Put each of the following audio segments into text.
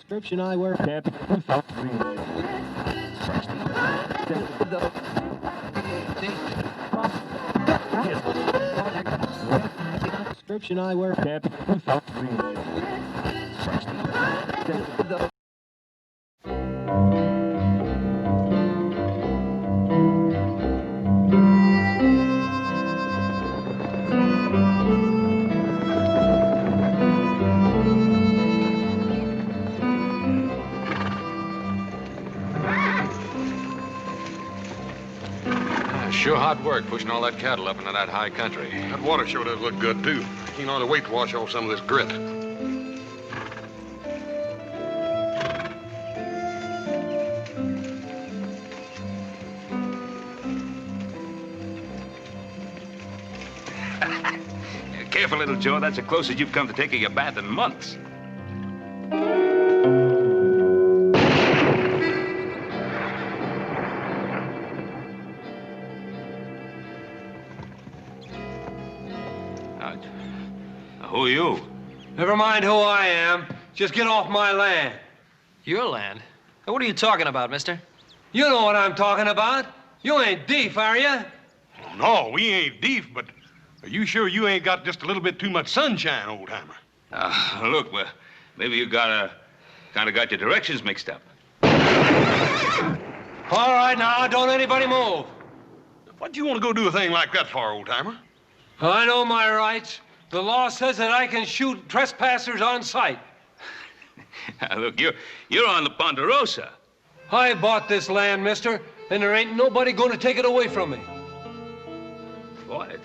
Description I wear. Description I wear. Sure hot work pushing all that cattle up into that high country. That water sure does look good, too. You know, the weight to wash off some of this grit. Careful, little Joe. That's the closest you've come to taking a bath in months. Who are you? Never mind who I am. Just get off my land. Your land? What are you talking about, mister? You know what I'm talking about. You ain't deef, are you? No, we ain't deef, but are you sure you ain't got just a little bit too much sunshine, old-timer? Look, well, maybe you kind of got your directions mixed up. All right, now, don't anybody move. What do you want to go do a thing like that for, old-timer? I know my rights. The law says that I can shoot trespassers on sight. Look, you're on the Ponderosa. I bought this land, mister, and there ain't nobody going to take it away from me. Bought it?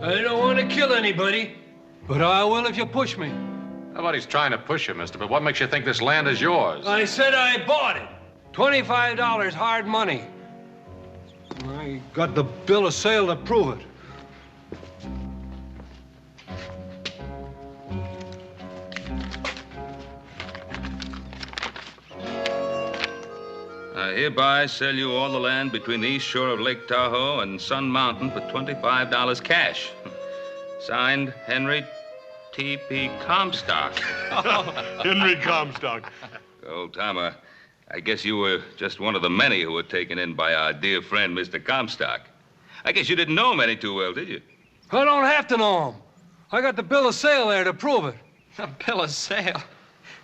I don't want to kill anybody, but I will if you push me. Nobody's trying to push you, mister, but what makes you think this land is yours? I said I bought it. $25 hard money. I got the bill of sale to prove it. I hereby sell you all the land between the east shore of Lake Tahoe and Sun Mountain for $25 cash. Signed, Henry T.P. Comstock. Henry Comstock. Old-timer, I guess you were just one of the many who were taken in by our dear friend, Mr. Comstock. I guess you didn't know him any too well, did you? I don't have to know him. I got the bill of sale there to prove it. A bill of sale?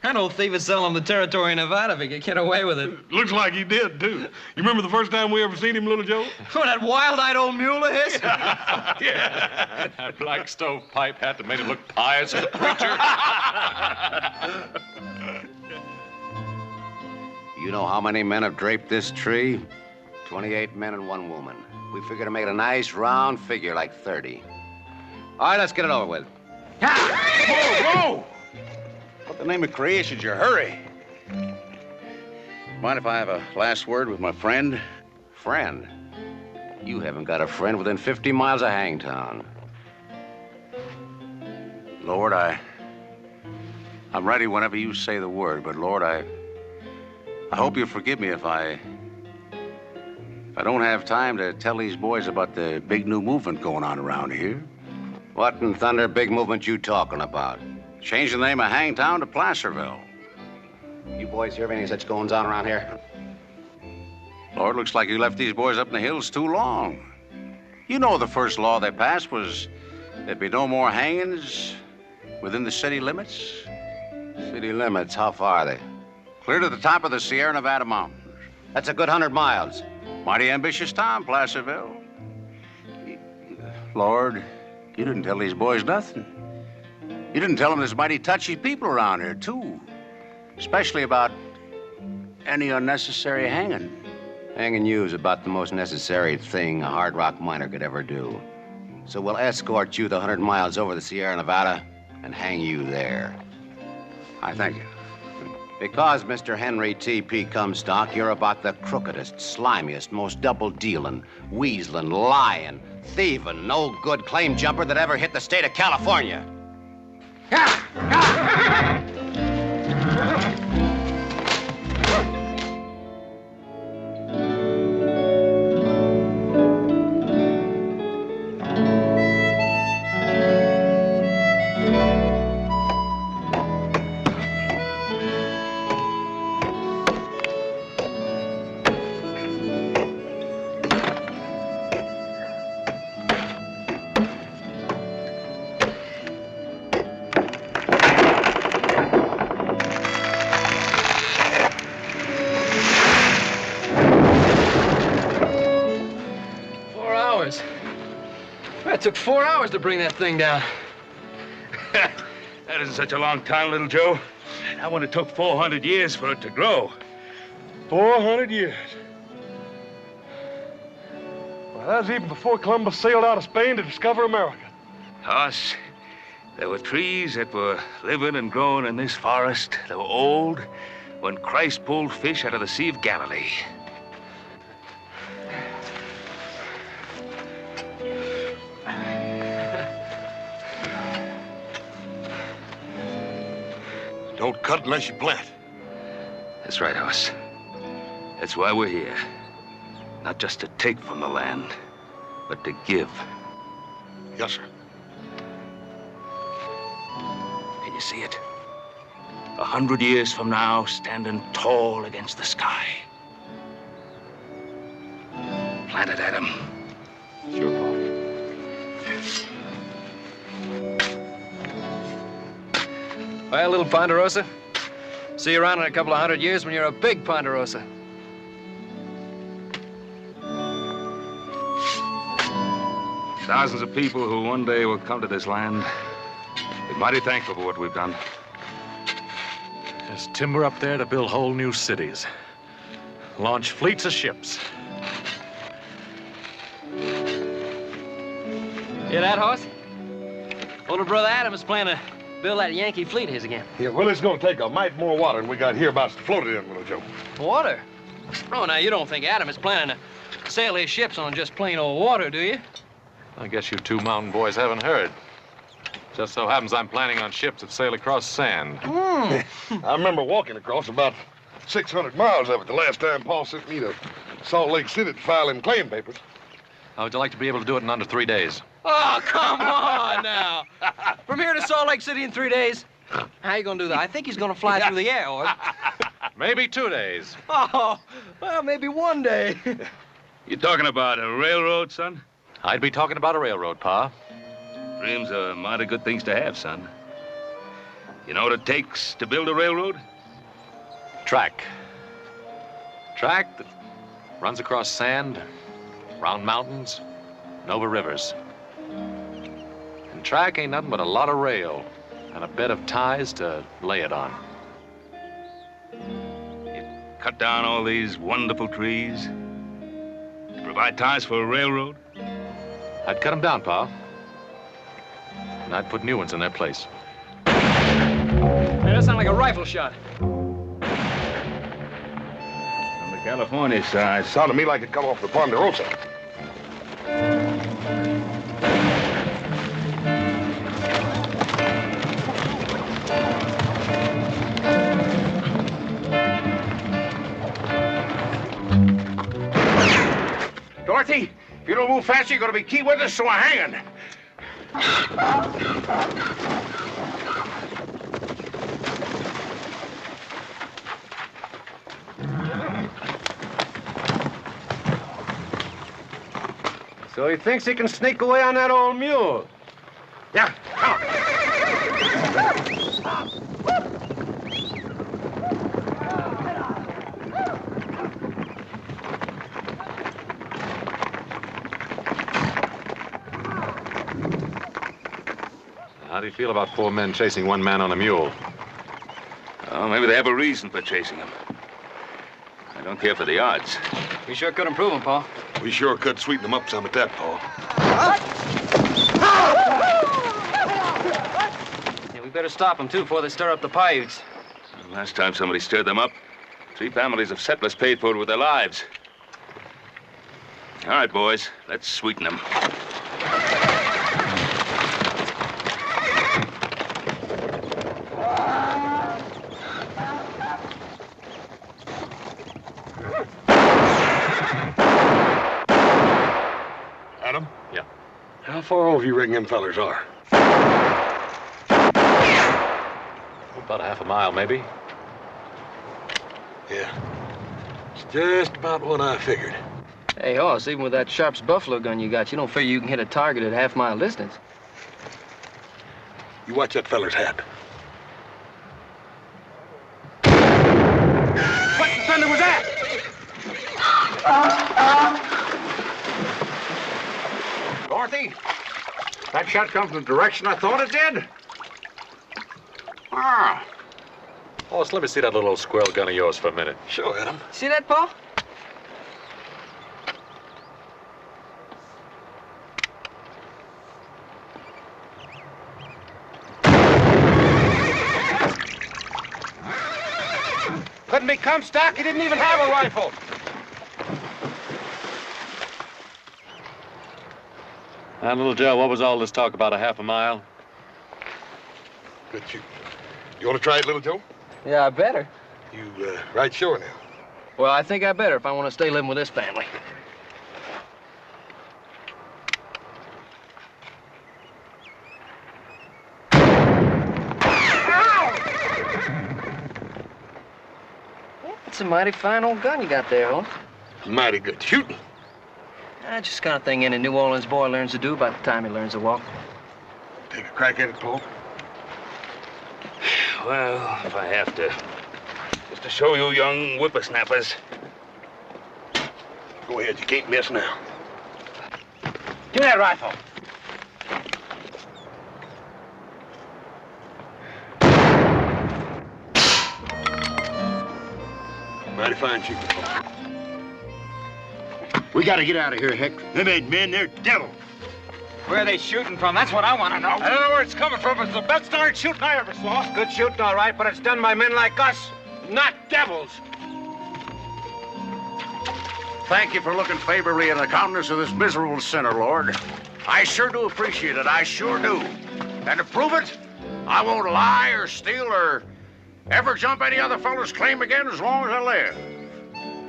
That old thief is selling the territory in Nevada if he could get away with it. Looks like he did, too. You remember the first time we ever seen him, little Joe? Oh, that wild-eyed old mule of his? Yeah. That black stove pipe hat that made him look pious as a preacher. You know how many men have draped this tree? 28 men and 1 woman. We figure to make it a nice round figure like 30. All right, let's get it over with. Whoa, whoa! What the name of creation's your hurry? Mind if I have a last word with my friend? Friend? You haven't got a friend within 50 miles of Hangtown. Lord, I'm ready whenever you say the word, but Lord, I hope you'll forgive me if I don't have time to tell these boys about the big new movement going on around here. What in thunder big movement you talking about? Change the name of Hangtown to Placerville. You boys hear of any such goings on around here? Lord, looks like you left these boys up in the hills too long. You know the first law they passed was there'd be no more hangings within the city limits. City limits? How far are they? Clear to the top of the Sierra Nevada mountains. That's a good 100 miles. Mighty ambitious town, Placerville. Lord, you didn't tell these boys nothing. You didn't tell them there's mighty touchy people around here, too. Especially about any unnecessary hanging. Hanging you is about the most necessary thing a hard rock miner could ever do. So we'll escort you the 100 miles over the Sierra Nevada and hang you there. I thank you. Because, Mr. Henry T.P. Comstock, you're about the crookedest, slimiest, most double-dealing, weaseling, lying, thieving, no-good claim jumper that ever hit the state of California. 4 hours. It took 4 hours to bring that thing down. That isn't such a long time, little Joe. That one, it took 400 years for it to grow. 400 years. Well, that was even before Columbus sailed out of Spain to discover America. Us, there were trees that were living and growing in this forest. They were old when Christ pulled fish out of the Sea of Galilee. Don't cut unless you plant. That's right, Hoss. That's why we're here. Not just to take from the land, but to give. Yes, sir. Can you see it? 100 years from now, standing tall against the sky. Plant it, Adam. Sure, Pa. Well, little Ponderosa, see you around in a couple of 100 years when you're a big Ponderosa. Thousands of people who one day will come to this land. Be mighty thankful for what we've done. There's timber up there to build whole new cities. Launch fleets of ships. Hear that, Hoss? Older brother Adam is planning to build that Yankee fleet of his again. Yeah, well, it's gonna take a mite more water than we got hereabouts to float it in, little Joe. Water? Oh, now, you don't think Adam is planning to sail his ships on just plain old water, do you? I guess you two mountain boys haven't heard. Just so happens I'm planning on ships that sail across sand. I remember walking across about 600 miles of it the last time Paul sent me to Salt Lake City to file in claim papers. How would you like to be able to do it in under 3 days? Oh, come on now. From here to Salt Lake City in 3 days? How you gonna do that? I think he's gonna fly through the air, Hoss. Maybe 2 days. Oh, well, maybe one day. You talking about a railroad, son? I'd be talking about a railroad, Pa. Dreams are mighty good things to have, son. You know what it takes to build a railroad? Track. Track that runs across sand, round mountains, and over rivers. And track ain't nothing but a lot of rail and a bed of ties to lay it on. You cut down all these wonderful trees to provide ties for a railroad? I'd cut them down, Pa. And I'd put new ones in their place. Man, that sounds like a rifle shot. On the California side, Sounded to me like it come off the Ponderosa. Dorothy, if you don't move faster, you're going to be key witness to a hanging. So he thinks he can sneak away on that old mule. Yeah, come How do you feel about 4 men chasing 1 man on a mule? oh, maybe they have a reason for chasing him. I don't care for the odds. We sure could improve them, Paul. We sure could sweeten them up some at that, Paul. Yeah, we better stop them, too, before they stir up the Paiutes. Last time somebody stirred them up, 3 families of settlers paid for it with their lives. All right, boys, let's sweeten them. Adam? Yeah. How far over you reckon them fellers are? About a half a mile, maybe. Yeah. It's just about what I figured. Hey, Hoss, even with that Sharp's buffalo gun you got, you don't figure you can hit a target at half-mile distance. You watch that feller's hat. What the thunder was that? Dorothy, that shot come from the direction I thought it did? Ah. Oh, let me see that little old squirrel gun of yours for a minute. Sure, Adam. See that, Paul? Couldn't be Comstock. He didn't even have a rifle. Now, little Joe, what was all this talk about a half a mile? Good shooting. You want to try it, little Joe? Yeah, I better. You right sure now? Well, I think I better if I want to stay living with this family. It's a mighty fine old gun you got there, Hoss. Mighty good shooting. Just the kind of thing any New Orleans boy learns to do by the time he learns to walk. Take a crack at it, Paul. Well, if I have to. Just to show you young whippersnappers. Go ahead, you can't miss now. Give me that rifle. Mighty fine shooting, Paul. We gotta get out of here, Hick. Them ain't men, they're devils. Where are they shooting from? That's what I want to know. I don't know where it's coming from, but it's the best darn shooting I ever saw. Good shooting, all right, but it's done by men like us, not devils. Thank you for looking favorably in the countenance of this miserable sinner, Lord. I sure do appreciate it. I sure do. And to prove it, I won't lie or steal or ever jump any other fellow's claim again as long as I live.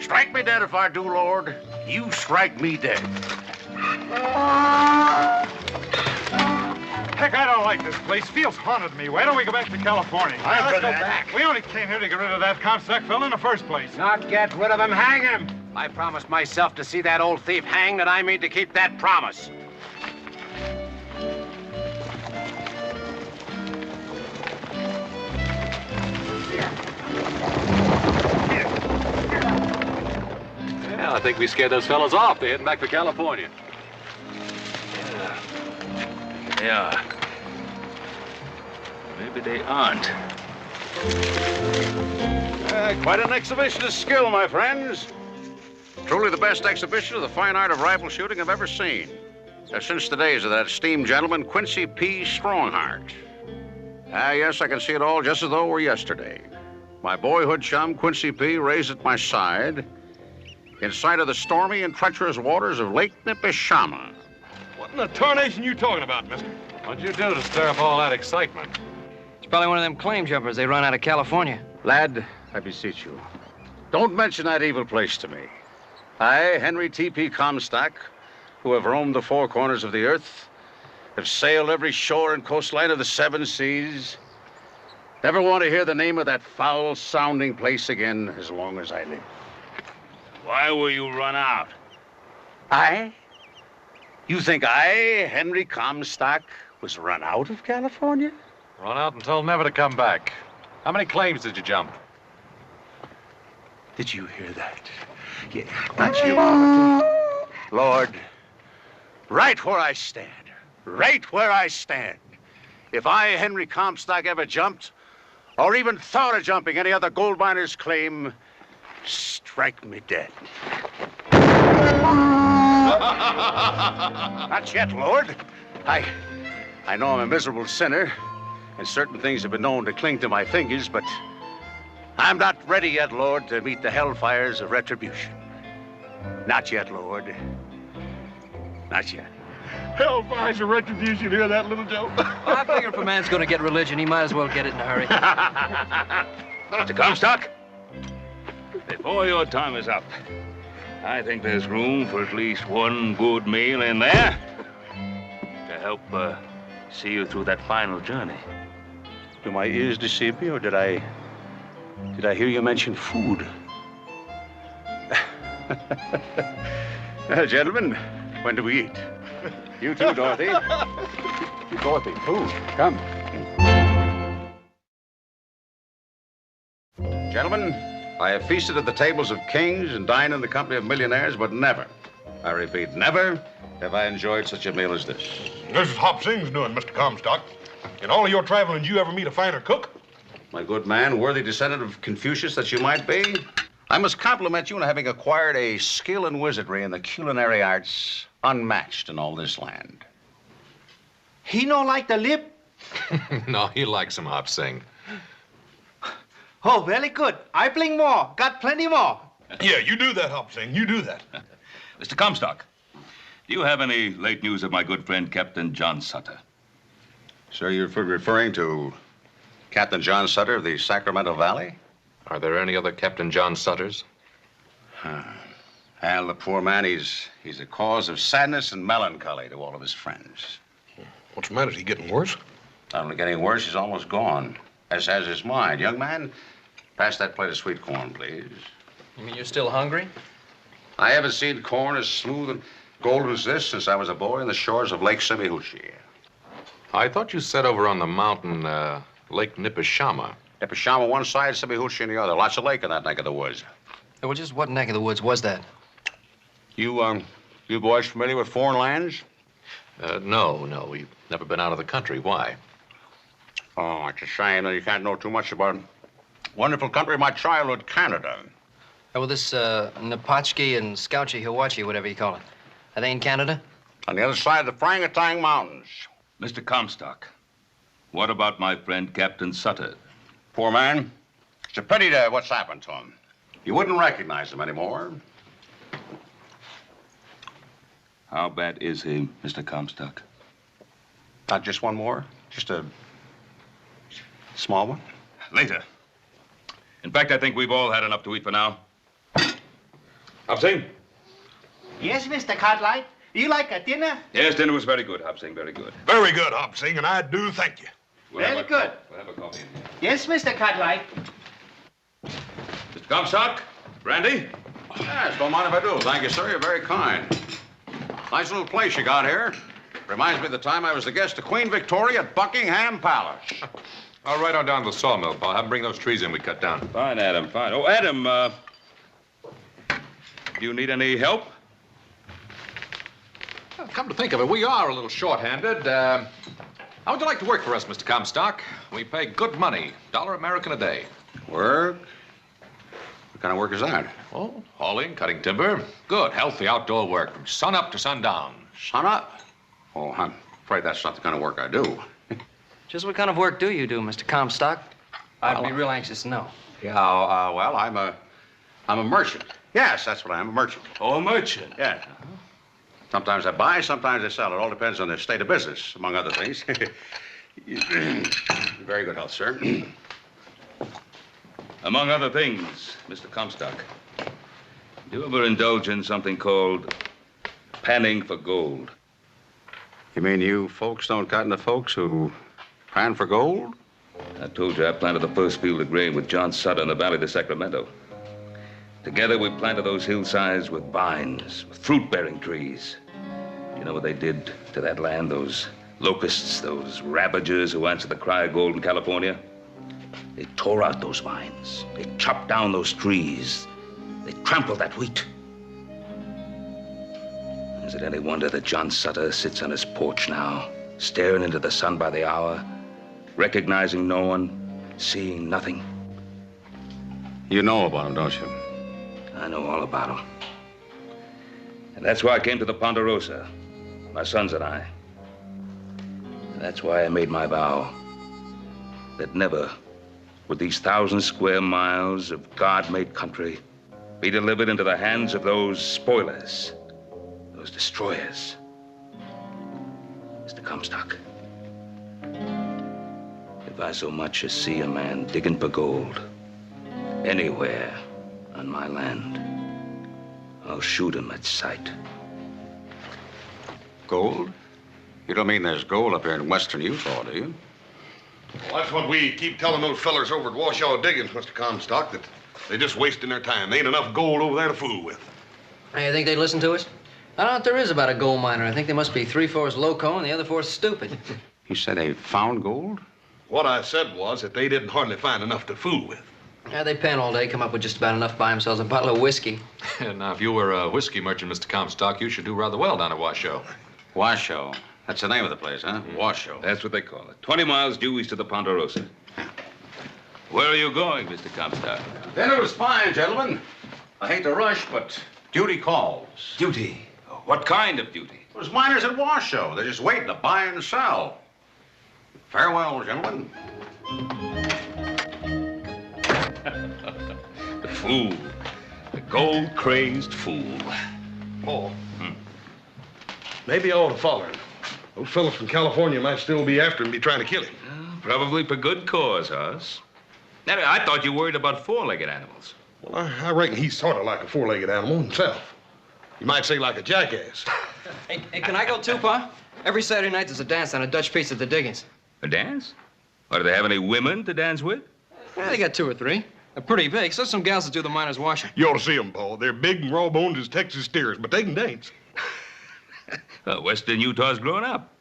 Strike me dead if I do, Lord. You strike me dead. Heck, I don't like this place. Feels haunted to me. Why don't we go back to California? Let's go back. We only came here to get rid of that Comstock fellow in the first place. Not get rid of him, hang him. I promised myself to see that old thief hanged, and I mean to keep that promise. Yeah, I think we scared those fellows off. They're heading back to California. They are. Maybe they aren't. Quite an exhibition of skill, my friends. Truly the best exhibition of the fine art of rifle shooting I've ever seen. Since the days of that esteemed gentleman, Quincy P. Strongheart. Yes, I can see it all just as though it were yesterday. My boyhood chum, Quincy P., raised at my side in sight of the stormy and treacherous waters of Lake Nipishama. What in the tarnation you talking about, mister? What'd you do to stir up all that excitement? It's probably one of them claim jumpers they run out of California. Lad, I beseech you, don't mention that evil place to me. I, Henry T.P. Comstock, who have roamed the four corners of the earth, have sailed every shore and coastline of the seven seas, never want to hear the name of that foul-sounding place again as long as I live. Why were you run out? I? You think I, Henry Comstock, was run out of California? Run out and told never to come back. How many claims did you jump? Did you hear that? Yeah, not you. Lord, right where I stand, if I, Henry Comstock, ever jumped, or even thought of jumping any other gold miner's claim, Strike me dead. Not yet, Lord. I know I'm a miserable sinner, and certain things have been known to cling to my fingers, but I'm not ready yet, Lord, to meet the hellfires of retribution. Not yet, Lord. Not yet. Hellfires of retribution, hear that, little Joe? I figure if a man's going to get religion, he might as well get it in a hurry. Mr. Comstock, before your time is up, I think there's room for at least one good meal in there to help see you through that final journey. Do my ears deceive me, or did I hear you mention food? Gentlemen, when do we eat? You too, Dorothy. Dorothy, food. Come. Gentlemen, I have feasted at the tables of kings and dined in the company of millionaires, but never, I repeat, never have I enjoyed such a meal as this. This is Hop Sing's doing, Mr. Comstock. In all of your traveling, did you ever meet a finer cook? My good man, worthy descendant of Confucius that you might be, I must compliment you on having acquired a skill and wizardry in the culinary arts unmatched in all this land. He no like the lip? No, he likes him, Hop Sing. Oh, very good. I bring more. Got plenty more. Yeah, you do that, Hop Sing. You do that. Mr. Comstock, do you have any late news of my good friend, Captain John Sutter? Sir, you're referring to Captain John Sutter of the Sacramento Valley? Are there any other Captain John Sutters? Al, the poor man, he's a cause of sadness and melancholy to all of his friends. What's the matter? Is he getting worse? Not only getting worse, he's almost gone, as has his mind. Young man, pass that plate of sweet corn, please. You mean you're still hungry? I haven't seen corn as smooth and golden as this since I was a boy on the shores of Lake Semihuchi. I thought you said over on the mountain, Lake Nipishama. Nipishama one side, Semihuchi on the other. Lots of lake in that neck of the woods. Well, just what neck of the woods was that? You boys familiar with foreign lands? No, we've never been out of the country. Why? Oh, it's a shame that you can't know too much about wonderful country of my childhood, Canada. Oh, well, this Napatchki and Skauchi Hiwachi, whatever you call it. Are they in Canada? On the other side of the Frangatang Mountains. Mr. Comstock, what about my friend Captain Sutter? Poor man. It's a pity what's happened to him. You wouldn't recognize him anymore. How bad is he, Mr. Comstock? Not just one more? Just a small one? Later. In fact, I think we've all had enough to eat for now. Hop Sing? Yes, Mr. Cartwright. Do you like a dinner? Yes, dinner was very good, Hop Sing, very good. Very good, Hop Sing, and I do thank you. Very good. We'll have a coffee in here. Yes, Mr. Cartwright. Mr. Comstock, brandy? Yes, don't mind if I do. Thank you, sir. You're very kind. Nice little place you got here. Reminds me of the time I was the guest of Queen Victoria at Buckingham Palace. I'll ride on down to the sawmill, Paul. Have him bring those trees in we cut down. Fine, Adam, fine. Oh, Adam, do you need any help? Well, come to think of it, we are a little short-handed. How would you like to work for us, Mr. Comstock? We pay good money, $1 American a day. Work? What kind of work is that? Oh, hauling, cutting timber. Good, healthy outdoor work from sun up to sundown. Sun up? Oh, I'm afraid that's not the kind of work I do. Just what kind of work do you do, Mr. Comstock? I'd be real anxious to know. Yeah, well, I'm a merchant. Yes, that's what I am, a merchant. Oh, a merchant? Yeah. Sometimes I buy, sometimes I sell. It all depends on the state of business, among other things. Very good health, sir. Among other things, Mr. Comstock, do you ever indulge in something called panning for gold? You mean you folks don't got into folks who pan for gold? I told you I planted the first field of grain with John Sutter in the valley of the Sacramento. Together, we planted those hillsides with vines, with fruit-bearing trees. You know what they did to that land, those locusts, those ravagers who answered the cry of gold in California? They tore out those vines. They chopped down those trees. They trampled that wheat. Is it any wonder that John Sutter sits on his porch now, staring into the sun by the hour, recognizing no one, seeing nothing? You know about him, don't you? I know all about them. And that's why I came to the Ponderosa, my sons and I. And that's why I made my vow that never would these 1,000 square miles of God-made country be delivered into the hands of those spoilers, those destroyers. Mr. Comstock, if I so much as see a man digging for gold anywhere on my land, I'll shoot him at sight. Gold? You don't mean there's gold up here in western Utah, do you? Well, that's what we keep telling those fellers over at Washoe Diggings, Mr. Comstock, that they're just wasting their time. There ain't enough gold over there to fool with. Hey, you think they'd listen to us? I don't know what there is about a gold miner. I think they must be 3/4 loco and the other 4 stupid. You said they found gold? What I said was that they didn't hardly find enough to fool with. Yeah, they pan all day, come up with just about enough to buy themselves a bottle of whiskey. Now, if you were a whiskey merchant, Mr. Comstock, you should do rather well down at Washoe. Washoe. That's the name of the place, huh? Washoe. That's what they call it. 20 miles due east of the Ponderosa. Where are you going, Mr. Comstock? Dinner was fine, gentlemen. I hate to rush, but duty calls. Duty? What kind of duty? Those miners at Washoe. They're just waiting to buy and sell. Farewell, gentlemen. The fool. The gold-crazed fool. Paul. Maybe I ought to follow him. Those fellas from California might still be after him and be trying to kill him. Probably for good cause, Hoss. Now, I thought you worried about 4-legged animals. Well, I reckon he's sort of like a 4-legged animal himself. You might say like a jackass. Hey, can I go too, Pa? Every Saturday night there's a dance on a Dutch piece at the Diggings. A dance? Or do they have any women to dance with? Yeah, they got 2 or 3. They're pretty big, so some gals that do the miners' washing. You ought to see them, Paul. They're big and raw bones as Texas steers, but they can dance. Well, Western Utah's growing up.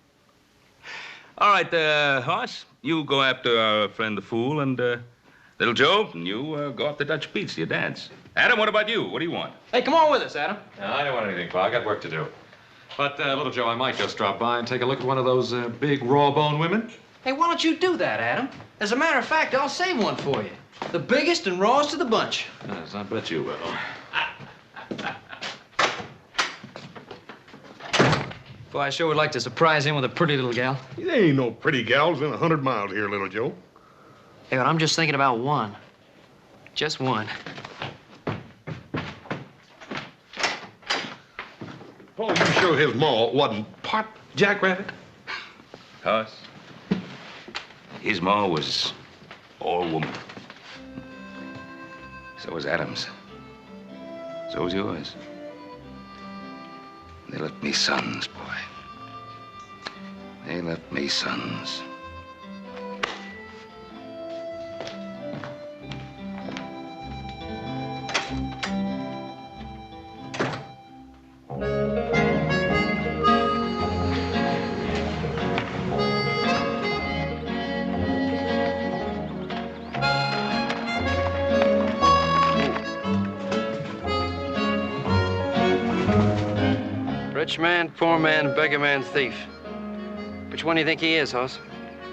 All right, Hoss, you go after our friend the fool, and little Joe, and you go up the Dutch beach to your dance. Adam, what about you? What do you want? Hey, come on with us, Adam. No, I don't want anything, Pa. I got work to do. But, little Joe, I might just drop by and take a look at one of those big raw-boned women. Hey, why don't you do that, Adam? As a matter of fact, I'll save one for you. The biggest and rawest of the bunch. Yes, I bet you will. Boy, I sure would like to surprise him with a pretty little gal. There ain't no pretty gals in 100 miles here, little Joe. Hey, but I'm just thinking about one. Just one. Paul, you sure his ma wasn't part jackrabbit? Hoss, his ma was all woman. So was Adam's. So was yours. They left me sons, boy. They left me sons. Rich man, poor man, beggar man, thief. Which one do you think he is, Hoss?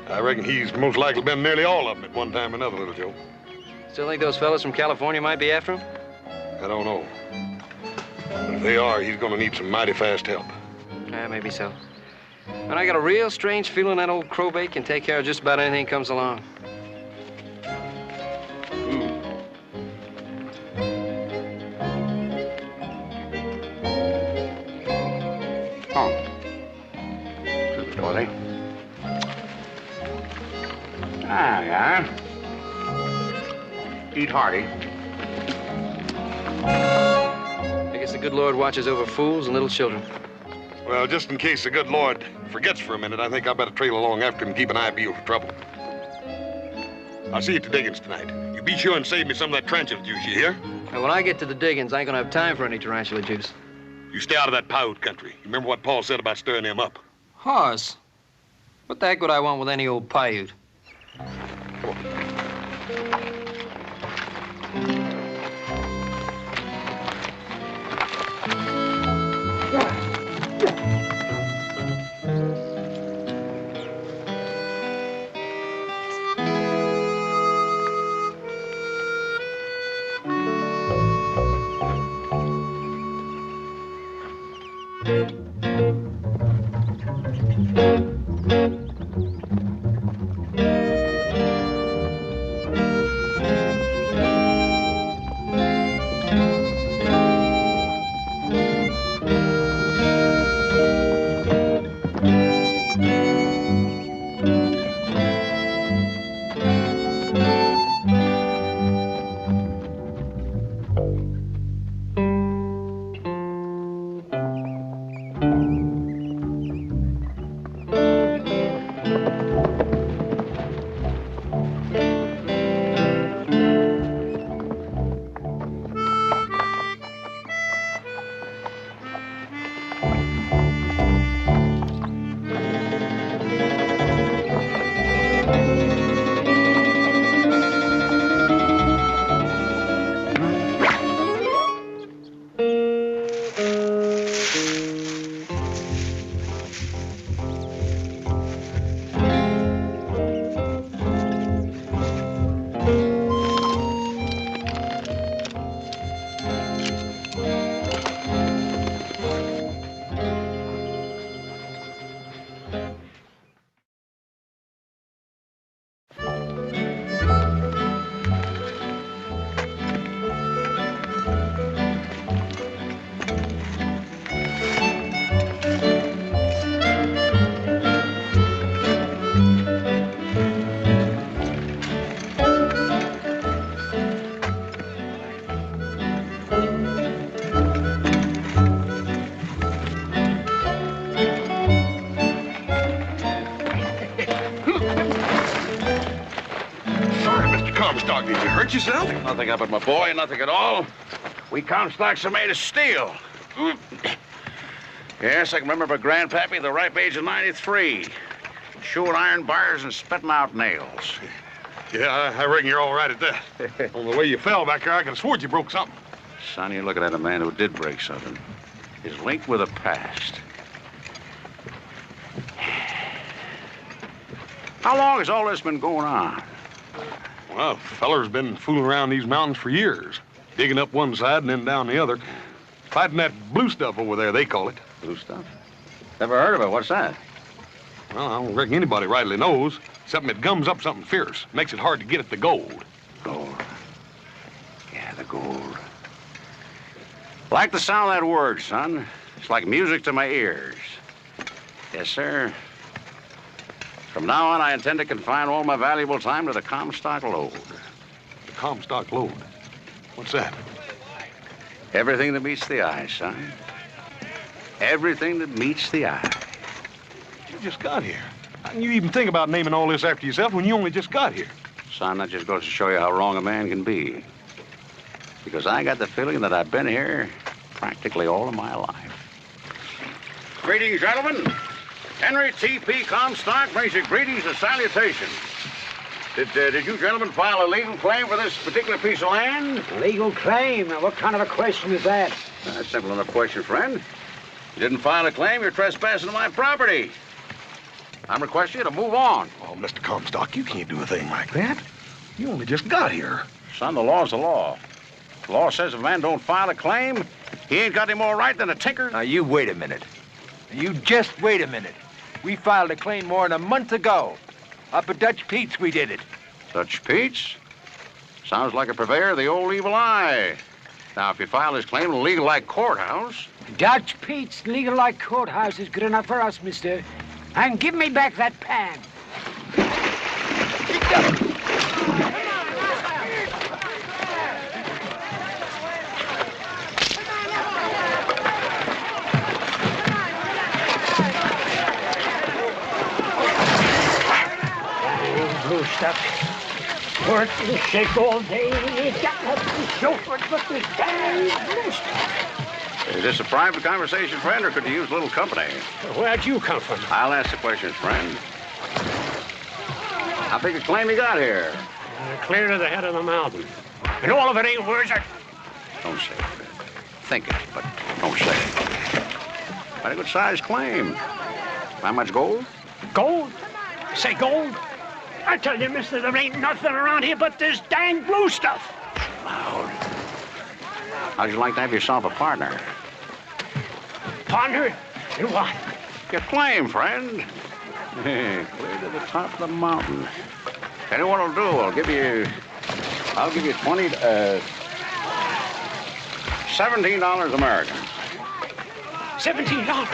I reckon he's most likely been nearly all of them at one time or another, little Joe. Still think those fellas from California might be after him? I don't know. But if they are, he's gonna need some mighty fast help. Yeah, maybe so. And I got a real strange feeling that old crowbait can take care of just about anything comes along. Yeah. Eat hearty. I guess the good Lord watches over fools and little children. Well, just in case the good Lord forgets for a minute, I think I better trail along after him and keep an eye peeled for trouble. I'll see you at the Diggings tonight. You be sure and save me some of that tarantula juice, you hear? Now, when I get to the Diggings, I ain't gonna have time for any tarantula juice. You stay out of that Paiute country. You remember what Paul said about stirring them up? Hoss, what the heck would I want with any old Paiute? Comstock, did you hurt yourself? Nothing happened, my boy, nothing at all. We Comstocks are made of steel. Yes, I can remember Grandpappy the ripe age of 93. Chewing iron bars and spitting out nails. Yeah, I reckon you're all right at that. On the way you fell back there, I could have sworn you broke something. Son, you're looking at a man who did break something. His link with the past. How long has all this been going on? Well, feller's been fooling around these mountains for years. Digging up one side and then down the other. Fighting that blue stuff over there, they call it. Blue stuff? Never heard of it. What's that? Well, I don't reckon anybody rightly knows. Something that gums up something fierce. Makes it hard to get at the gold. Gold. Yeah, the gold. Like the sound of that word, son. It's like music to my ears. Yes, sir. From now on, I intend to confine all my valuable time to the Comstock lode. The Comstock lode? What's that? Everything that meets the eye, son. Everything that meets the eye. You just got here. How can you even think about naming all this after yourself when you only just got here? Son, that just goes to show you how wrong a man can be. Because I got the feeling that I've been here practically all of my life. Greetings, gentlemen. Henry T.P. Comstock brings you greetings and salutations. Did you gentlemen file a legal claim for this particular piece of land? Legal claim? Now, what kind of a question is that? That's a simple enough question, friend. You didn't file a claim, you're trespassing on my property. I'm requesting you to move on. Oh, Mr. Comstock, you can't do a thing like that. You only just got here. Son, the law's the law. The law says if a man don't file a claim, he ain't got any more right than a tinker. Now, you wait a minute. You just wait a minute. We filed a claim more than a month ago. Up at Dutch Pete's, we did it. Dutch Pete's? Sounds like a purveyor of the old evil eye. Now, if you file this claim in a legal-like courthouse... Dutch Pete's legal-like courthouse is good enough for us, mister. And give me back that pan. Blue stuff. Work and shake all day. It's got nothing to show for it but this damn blue stuff. Is this a private conversation, friend, or could you use a little company? Where'd you come from? I'll ask the questions, friend. How big a claim you got here? Clear to the head of the mountain. And all of it ain't words that... Don't say it, friend. Think it, but don't say it. Quite a good-sized claim. How much gold? Gold? Say gold? I tell you, mister, there ain't nothing around here but this dang blue stuff. Loud. How'd you like to have yourself a partner? Partner? In what? Your claim, friend. Clear to the top of the mountain. Tell you what I'll do. I'll give you 20, $17 American. $17.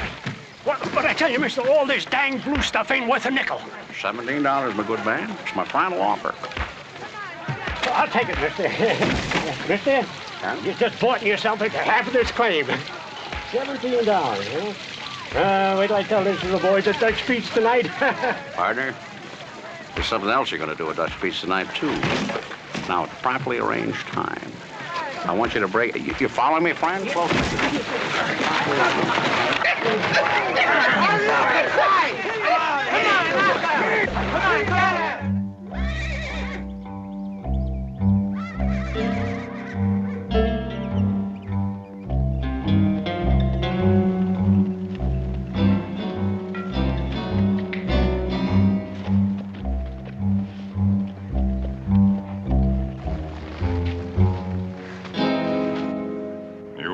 But I tell you, mister, all this dang blue stuff ain't worth a nickel. $17, my good man. It's my final offer. Well, I'll take it, mister. Mister, you just bought yourself into half of this claim. $17, huh? Wait till I tell this to the boys at Dutch Pete's tonight. Partner, there's something else you're going to do at Dutch Pete's tonight, too. Now, at properly arranged time. I want you to break... You follow me, friend?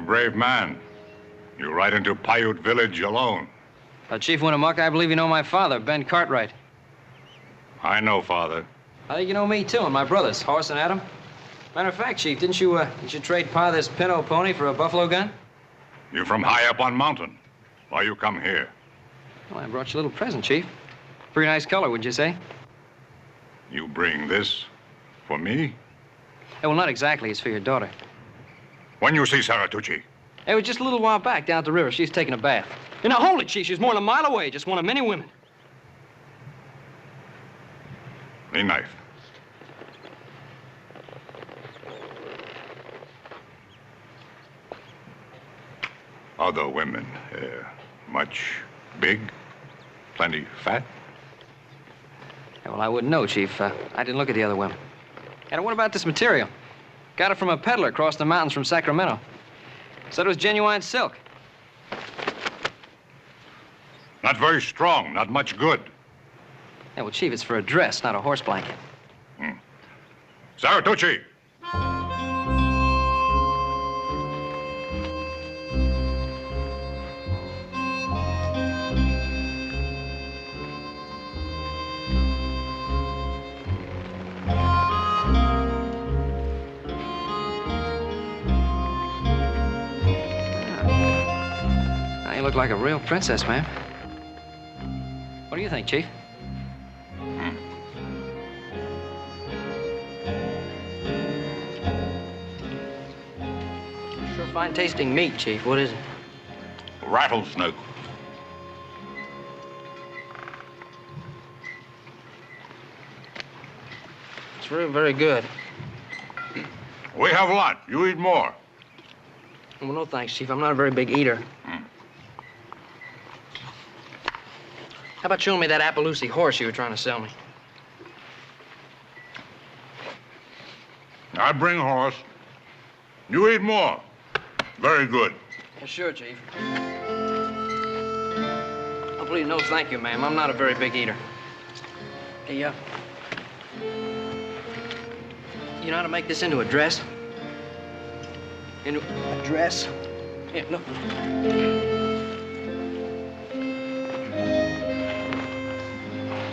Brave man. You ride into Paiute village alone. Chief Winnemucca, I believe you know my father, Ben Cartwright. I know, Father. I think you know me, too, and my brothers, Horace and Adam. Matter of fact, Chief, didn't you trade Pa this Pinto pony for a buffalo gun? You from high up on mountain. Why you come here? Well, I brought you a little present, Chief. Pretty nice color, would you say? You bring this for me? Well, not exactly. It's for your daughter. When you see Sarah Tucci? It was just a little while back down at the river. She's taking a bath. And now, hold it, Chief. She's more than a mile away. Just one of many women. The knife. Other women, much big, plenty fat? Yeah, well, I wouldn't know, Chief. I didn't look at the other women. And what about this material? Got it from a peddler across the mountains from Sacramento. Said it was genuine silk. Not very strong, not much good. Yeah, well, Chief, it's for a dress, not a horse blanket. Sarah Tucci! You look like a real princess, ma'am. What do you think, Chief? Sure fine tasting meat, Chief. What is it? Rattlesnake. It's very, very good. We have a lot. You eat more. Well, no thanks, Chief. I'm not a very big eater. How about showing me that Appaloosa horse you were trying to sell me? I bring horse. You eat more. Very good. Yeah, sure, Chief. Oh, please, no thank you, ma'am. I'm not a very big eater. Hey, you know how to make this into a dress? Into a dress? Here, look.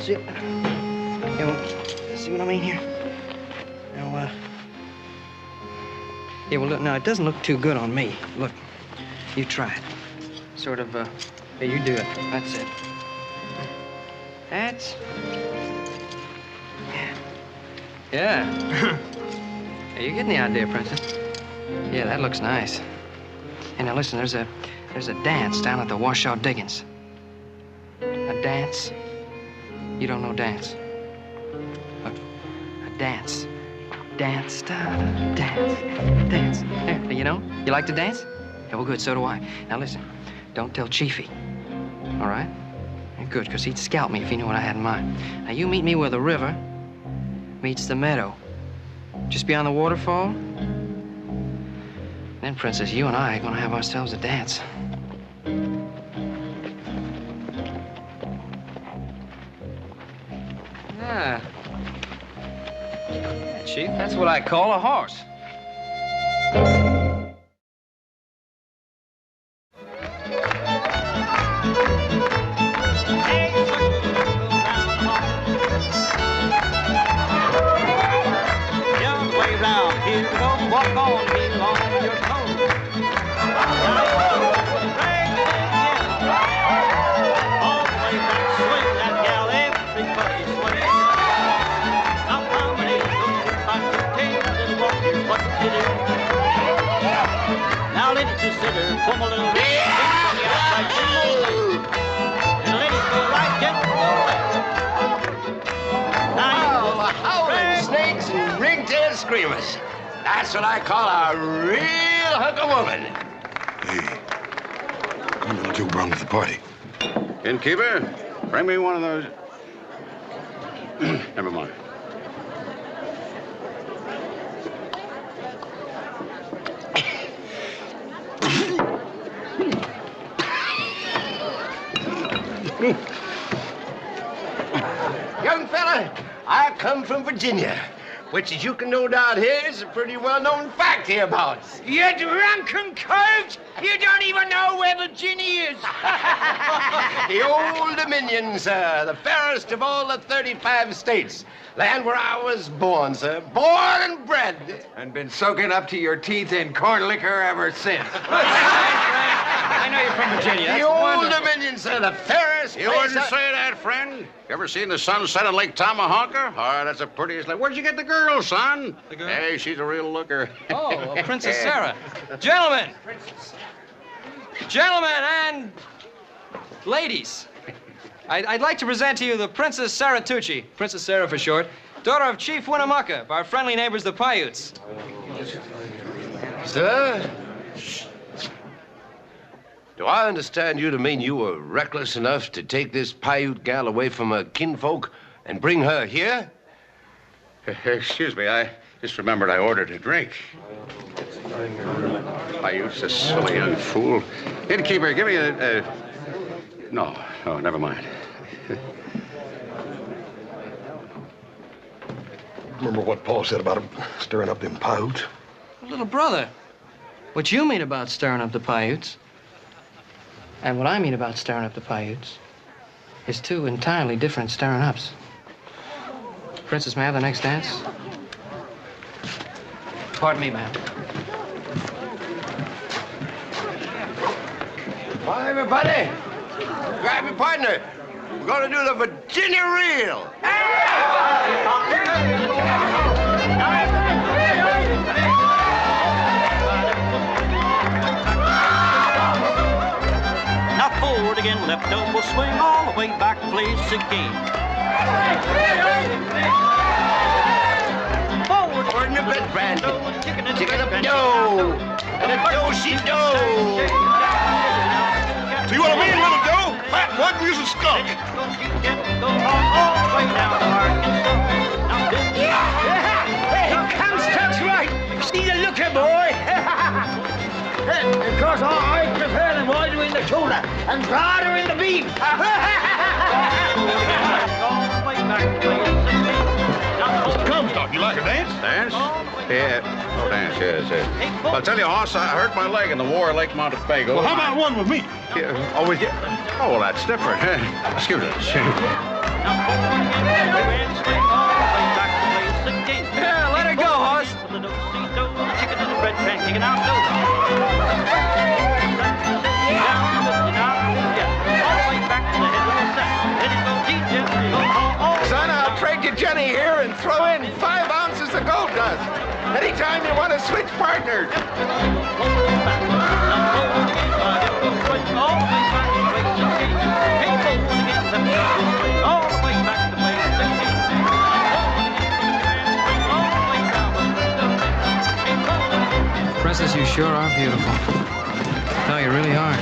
See, yeah, well, see what I mean here? Now, yeah, well, look, now, it doesn't look too good on me. Look, you try it. Sort of, yeah, you do it. That's it. That's... Yeah. Yeah, you're getting the idea, Princess. Yeah, that looks nice. Hey, now, listen, there's a dance down at the Washoe Diggings. A dance? You don't know dance. Look, a dance. Dance, dance, dance. There, you know? You like to dance? Yeah, well, good, so do I. Now, listen, don't tell Chiefy, all right? Yeah, good, because he'd scalp me if he knew what I had in mind. Now, you meet me where the river meets the meadow. Just beyond the waterfall. Then, Princess, you and I are gonna have ourselves a dance. Yeah. Yeah, Chief, that's what I call a horse. Young way round, here we go, walk on, be long on your toes. ladies just sit there and form a little ring on the outside ring. And the ladies go right, gentlemen, go left. Oh, howling snakes and ring-tailed screamers. That's what I call a real hunk of woman. Hey, come little Joe Brown to the party. Innkeeper, bring me one of those. Never mind. Young fella, I come from Virginia, which, as you can no doubt hear, is a pretty well-known fact hereabouts. You drunken coat! You don't even know where Virginia is! The Old Dominion, sir, the fairest of all the 35 states. Land where I was born, sir. Born and bred. And been soaking up to your teeth in corn liquor ever since. I know you're from Virginia. The Old Dominion, sir, the fairest You place wouldn't say that, friend. You ever seen the sunset on Lake Tomahawker? Oh, that's the prettiest lake. Where'd you get the girl, son? The girl? Hey, she's a real looker. Oh, Princess Sarah. Gentlemen. Gentlemen and ladies. I'd like to present to you the Princess Sarah Tucci, Princess Sarah for short, daughter of Chief Winnemucca of our friendly neighbors, the Paiutes. Sir? Do I understand you to mean you were reckless enough to take this Paiute gal away from her kinfolk and bring her here? Excuse me, I just remembered I ordered a drink. Paiute's a silly young fool. Innkeeper, give me a... No, never mind. Remember what Paul said about him stirring up them Paiutes? Little brother, what you mean about stirring up the Paiutes, and what I mean about stirring up the Paiutes, is two entirely different stirring ups. Princess, may I have the next dance? Pardon me, ma'am. Hi, everybody. Grab your partner. We're going to do the Virginia Reel. Now forward again, left elbow swing all the way back, place again. Forward, in a bit, Brandon. Chicken up dough. And a do-she-do. See what I mean, little Joe? Fat one, use a skunk. Hey, Comstock's right. See the looker, boy. Because I prefer them wider in the tuna and broader in the beef. Comstock, you like a dance? Dance? Yeah. Oh, dance, yes. I'll tell you, Hoss, I hurt my leg in the war at Lake Montego. Well, how about one with me? Yeah. Oh, with you? Oh, well, that's different. Excuse us. Yeah, let her go, Hoss. Son, I'll trade you Jenny here and throw in 5 ounces of gold dust. Anytime you want to switch partners. Princess, you sure are beautiful. No, you really are.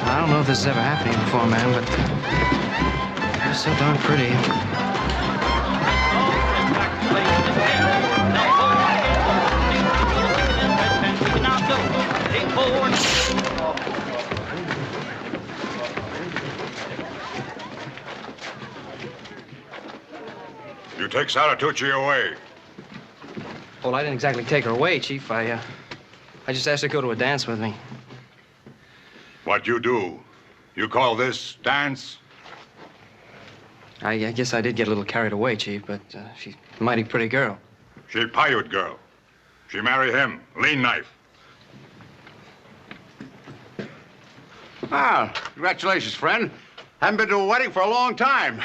I don't know if this has ever happened to you before, ma'am, but you're so darn pretty. You take Sarah Tucci away. Well, I didn't exactly take her away, Chief. I just asked her to go to a dance with me. What you do? You call this dance? I guess I did get a little carried away, Chief, but she's a mighty pretty girl. She Paiute girl. She marry him. Lean knife. Ah, congratulations, friend. Haven't been to a wedding for a long time.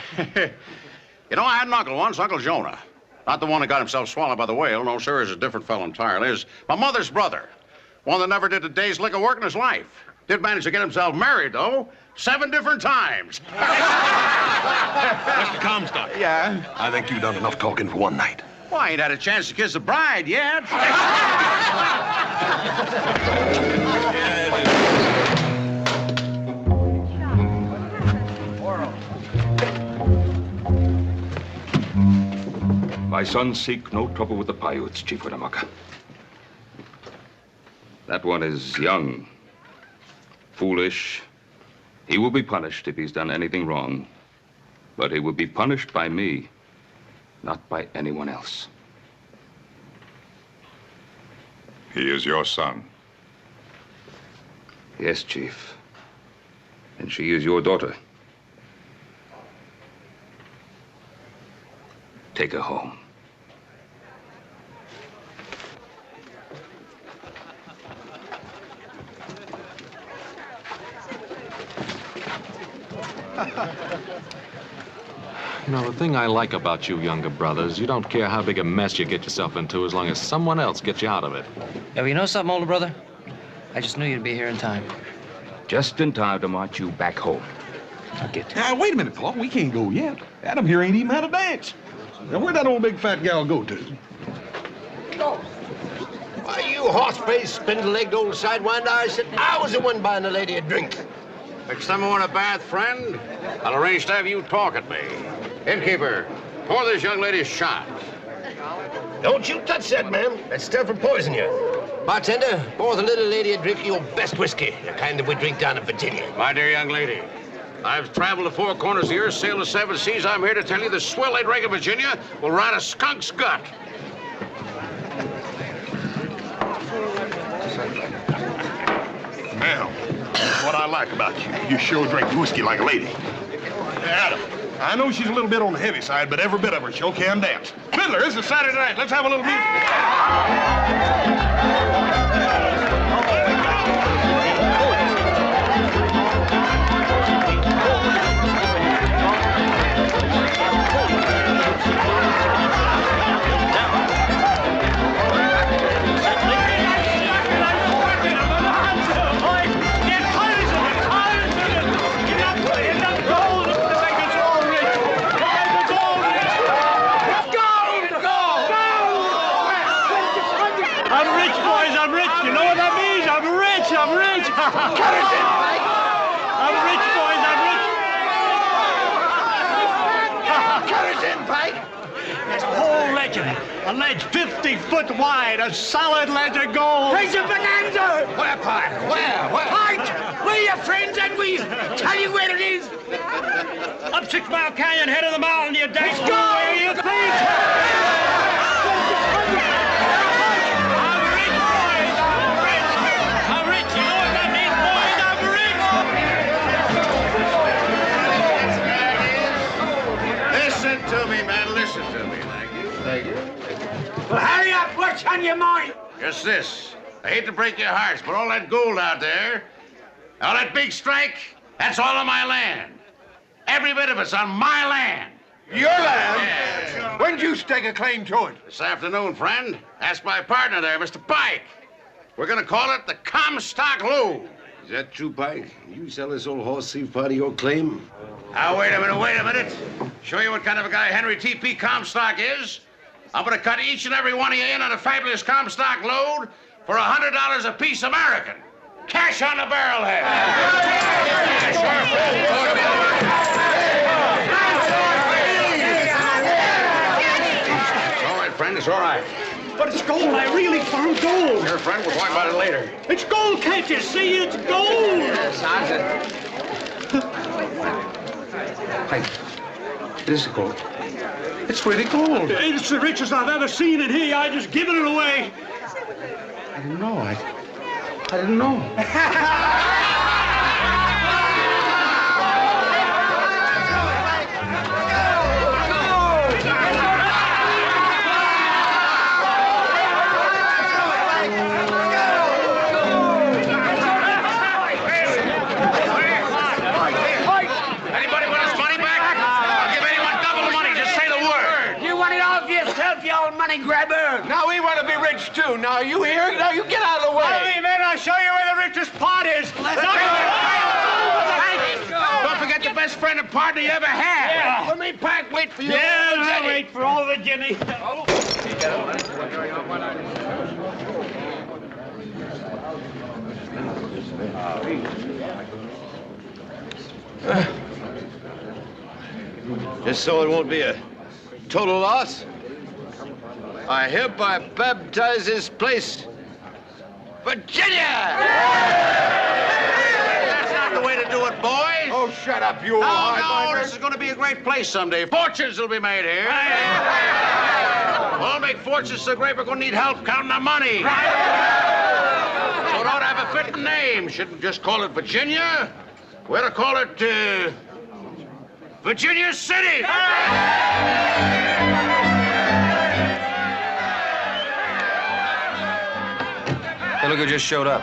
You know, I had an uncle once, Uncle Jonah. Not the one that got himself swallowed by the whale. No, sir, he's a different fellow entirely. He's my mother's brother. One that never did a day's lick of work in his life. Did manage to get himself married, though. 7 different times. Mr. Comstock. Yeah? I think you've done enough talking for one night. Well, I ain't had a chance to kiss the bride yet. My sons seek no trouble with the Paiutes, Chief Winnemucca. That one is young, foolish. He will be punished if he's done anything wrong. But he will be punished by me, not by anyone else. He is your son. Yes, Chief. And she is your daughter. Take her home. You know, the thing I like about you younger brothers, you don't care how big a mess you get yourself into as long as someone else gets you out of it. Yeah, well, you know something, older brother? I just knew you'd be here in time. Just in time to march you back home. Now get. Now, wait a minute, Paul. We can't go yet. Adam here ain't even had a dance. Now, where'd that old big fat gal go to? Why, you horse-faced, spindle-legged old sidewinder, I said I was the one buying the lady a drink. Next time I want a bath, friend, I'll arrange to have you talk at me. Innkeeper, pour this young lady a shot. Don't you touch that, ma'am. That's stuff will poison you. Bartender, pour the little lady a drink of your best whiskey, the kind that we drink down in Virginia. My dear young lady, I've traveled the 4 corners of the earth, sailed the 7 seas. I'm here to tell you the swill they drink in Virginia will rot a skunk's gut. Now, that's what I like about you. You sure drink whiskey like a lady. Adam, I know she's a little bit on the heavy side, but every bit of her sure can dance. Fiddler, this is Saturday night. Let's have a little music. A ledge 50 foot wide, a solid ledge of gold. There's a Bonanza! Where, Pike? Where? Pike! We're your friends and we tell you where it is. Up 6 Mile Canyon, head of the mountain, you dash. Let's go! Where you think? I'm rich, boys. I'm rich. I'm rich. You know what that means, boys? I'm rich. Listen to me, man. Listen to me. Thank you. Well, hurry up. What's on your mind? Just this. I hate to break your hearts, but all that gold out there, all that big strike, that's all on my land. Every bit of it's on my land. Your land? Yeah. When did you stake a claim to it? This afternoon, friend. Ask my partner there, Mr. Pike. We're gonna call it the Comstock Lode. Is that true, Pike? You sell this old horse thief part of your claim? Now, wait a minute. Show you what kind of a guy Henry T.P. Comstock is. I'm gonna cut each and every one of you in on a fabulous Comstock load for $100 a piece American. Cash on the barrelhead. It's all right, friend, it's all right. But it's gold. I really found gold. Here, friend, we'll talk about it later. It's gold, can't you see? It's gold. Yes, Pike, this is gold. It's really gold. It's the richest I've ever seen in here. I just given it away. I didn't know. I didn't know. Anybody want his money back? I'll give anyone double the money. Just say the word. You want it all for yourself, you old money grabber. Now we want to be rich too. Now you here? Now you get out of the way. Hey, man, winning partner you ever had. Yeah. Let me pack, wait for you. Yeah, I'll Jenny. wait for all the Jenny. Just so it won't be a total loss, I hereby baptize this place Virginia! That's not the way to do it, boys. Oh, shut up, you old No, high-fiver. this is going to be a great place someday. Fortunes will be made here. We'll make fortunes so great we're going to need help counting our money. So it ought to have a fitting name. Shouldn't just call it Virginia. We ought to call it, Virginia City. Hey, look who just showed up.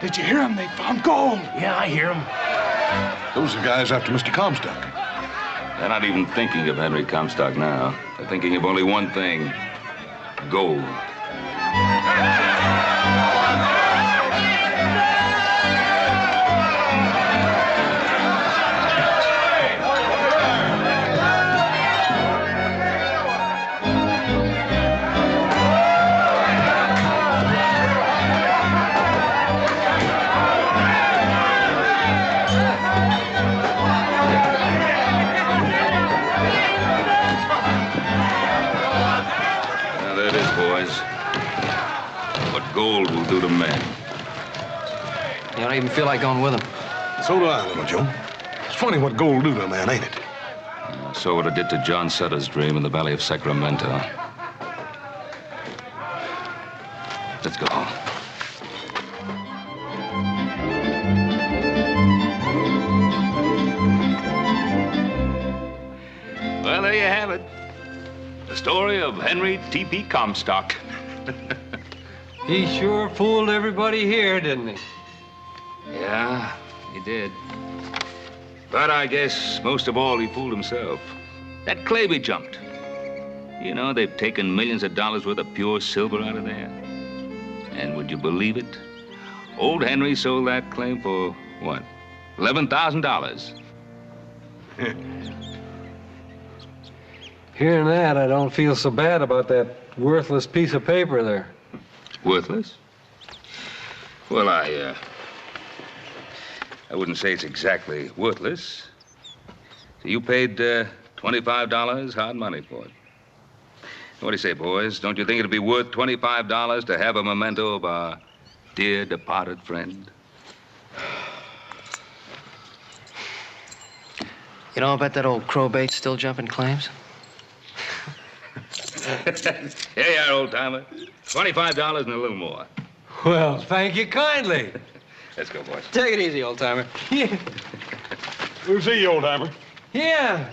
Did you hear him? They found gold. Yeah, I hear him. Those are guys after Mr. Comstock. They're not even thinking of Henry Comstock now. They're thinking of only one thing: gold. Gold will do to men. You don't even feel like going with him. So do I, Little Joe. It's funny what gold do to a man, ain't it? I saw what it did to John Sutter's dream in the Valley of Sacramento. Let's go home. Well, there you have it. The story of Henry T.P. Comstock. He sure fooled everybody here, didn't he? Yeah, he did. But I guess most of all, he fooled himself. That claim he jumped. You know, they've taken millions of dollars worth of pure silver out of there. And would you believe it? Old Henry sold that claim for, what, $11,000. Hearing that, I don't feel so bad about that worthless piece of paper there. Worthless? Well, I wouldn't say it's exactly worthless. So you paid $25 hard money for it. What do you say, boys? Don't you think it'd be worth $25 to have a memento of our dear departed friend? You know, I bet that old crowbait's still jumping claims. Here you are, old-timer. $25 and a little more. Well, thank you kindly. Let's go, boys. Take it easy, old-timer. Yeah. We'll see you, old-timer. Yeah.